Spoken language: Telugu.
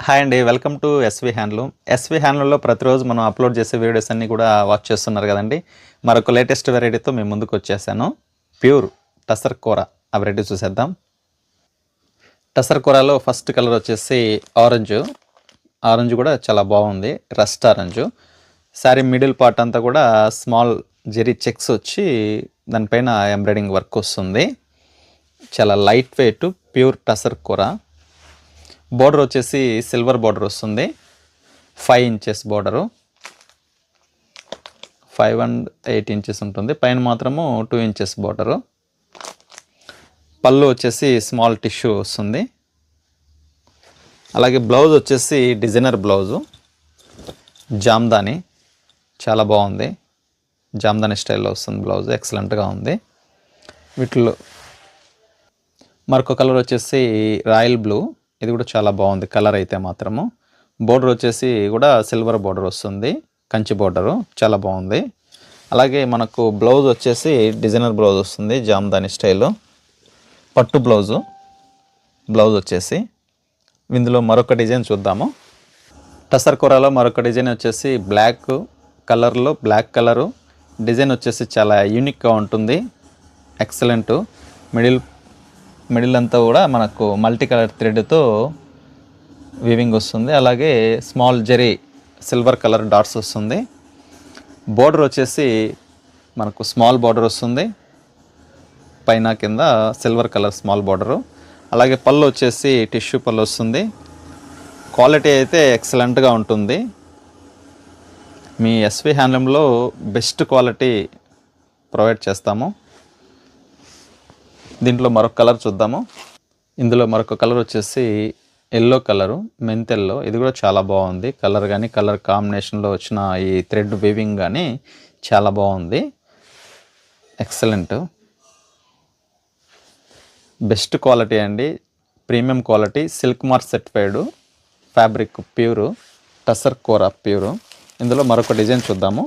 హాయ్ అండి, welcome to S V handloom. S V హ్యాండ్లూమ్లో ప్రతిరోజు మనం అప్లోడ్ చేసే వీడియోస్ అన్నీ కూడా వాచ్ చేస్తున్నారు కదండి. మరొక లేటెస్ట్ వెరైటీతో మేము ముందుకు వచ్చేసాను. ప్యూర్ టసర్ కూర ఆ వెరైటీ చూసేద్దాం. టసర్ కూరలో ఫస్ట్ కలర్ వచ్చేసి ఆరెంజ్ కూడా చాలా బాగుంది, rust orange. Sari middle part అంతా కూడా స్మాల్ జెరీ చెక్స్ వచ్చి దానిపైన ఎంబ్రాయిడింగ్ వర్క్ వస్తుంది. చాలా లైట్ వెయిట్ ప్యూర్ టసర్ కూర. బోర్డర్ వచ్చేసి సిల్వర్ బోర్డర్ వస్తుంది, 5 ఇంచెస్ బోర్డరు, 5 and 8 ఇంచెస్ ఉంటుంది. పైన మాత్రము 2 ఇంచెస్ బోర్డరు. పళ్ళు వచ్చేసి స్మాల్ టిష్యూ వస్తుంది. అలాగే బ్లౌజ్ వచ్చేసి డిజైనర్ బ్లౌజు, జామ్దాని చాలా బాగుంది. జామ్దాని స్టైల్లో వస్తుంది బ్లౌజ్, ఎక్సలెంట్గా ఉంది. వీటిలో మరొక కలర్ వచ్చేసి రాయల్ బ్లూ, ఇది కూడా చాలా బాగుంది కలర్ అయితే మాత్రము. బోర్డర్ వచ్చేసి కూడా సిల్వర్ బోర్డర్ వస్తుంది, కంచి బోర్డరు, చాలా బాగుంది. అలాగే మనకు బ్లౌజ్ వచ్చేసి డిజైనర్ బ్లౌజ్ వస్తుంది, జామ్దాని స్టైలు. పట్టు బ్లౌజ్ వచ్చేసి. ఇందులో మరొక డిజైన్ చూద్దాము. టసర్ కూరలో మరొక డిజైన్ వచ్చేసి బ్లాక్ కలర్లో, బ్లాక్ కలరు డిజైన్ వచ్చేసి చాలా యూనిక్గా ఉంటుంది, ఎక్సలెంట్. మిడిల్ అంతా కూడా మనకు మల్టీ కలర్ థ్రెడ్తో వీవింగ్ వస్తుంది. అలాగే small zari silver colour dots వస్తుంది. బోర్డర్ వచ్చేసి మనకు స్మాల్ బోర్డర్ వస్తుంది, పైన కింద సిల్వర్ కలర్ స్మాల్ బోర్డరు. అలాగే పళ్ళు వచ్చేసి టిష్యూ పళ్ళు వస్తుంది. క్వాలిటీ అయితే ఎక్సలెంట్గా ఉంటుంది. మీ ఎస్వి హ్యాండ్లూమ్లో బెస్ట్ క్వాలిటీ ప్రొవైడ్ చేస్తాము. దీంట్లో మరొక కలర్ చూద్దాము. ఇందులో మరొక కలర్ వచ్చేసి ఎల్లో కలరు, మెంతెల్లో. ఇది కూడా చాలా బాగుంది కలర్, కానీ కలర్ కాంబినేషన్లో వచ్చిన ఈ థ్రెడ్ వీవింగ్ కానీ చాలా బాగుంది, ఎక్సలెంట్. బెస్ట్ క్వాలిటీ అండి, premium quality, silk mark certified fabric, pure tussar కూర ప్యూరు. ఇందులో మరొక డిజైన్ చూద్దాము.